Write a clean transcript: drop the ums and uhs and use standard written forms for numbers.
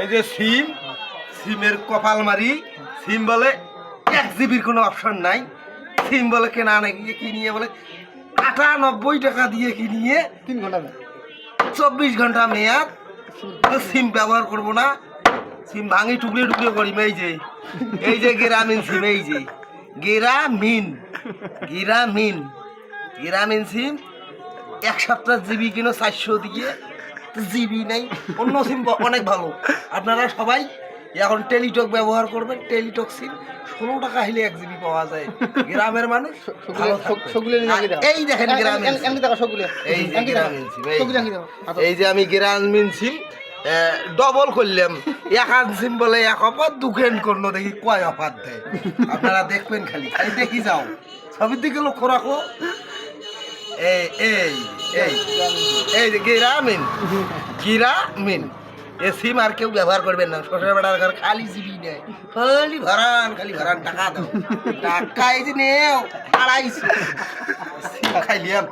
এই যে সিম, সিমের কপাল মারি, সিম বলে 1 জিবির কোনো অপশন নাই। সিম বলে কেনা নাকি কিনিয়ে বলে 98 টাকা দিয়ে কিনিয়ে 3 ঘন্টা না 24 ঘন্টা মেয়াদ। তো সিম ব্যবহার করব না, সিম ভাঙি টুকরে টুকরে করি। এই যে গ্রামীণ সিম, এই যে গ্রামীণ গ্রামীণ গ্রামীণ সিম 1 সপ্তাহ জিবি কিনো 400 দিয়ে, জিবি নেই। অন্য সিম অনেক ভালো। আপনারা সবাই এখন টেলিটক ব্যবহার করবেন। টেলিটক সিম 16 টাকা হলে 1 জিবি পাওয়া যায়। গ্রামের মানুষ ভালো থাকবে। সগুলে নিয়ে দাও এই দেখেন গ্রামীণ সিম। এমনি দেখো সগুলে এই যে গ্রামীণ সিম, সগুলে এমনি দাও এই যে আমি গ্রামীণ সিম ডবল করলাম। এক সিম বলে 1 অফার, 2 করলো দেখি কয় অফার দেয়। আপনারা দেখবেন, খালি খালি দেখি যাও, ছবির দিকে লক্ষ্য রাখো। এই এই এই এই যে গ্রামীণ গ্রামীণ এ সিম আর কেউ ব্যবহার করবেন না। শ্বশুর বেড়ার ঘর খালি জিবি নেয়, খালি ভাড়ান টাকা দাও, টাকা এই যে নেও 250 সিম খাইলিয়াম।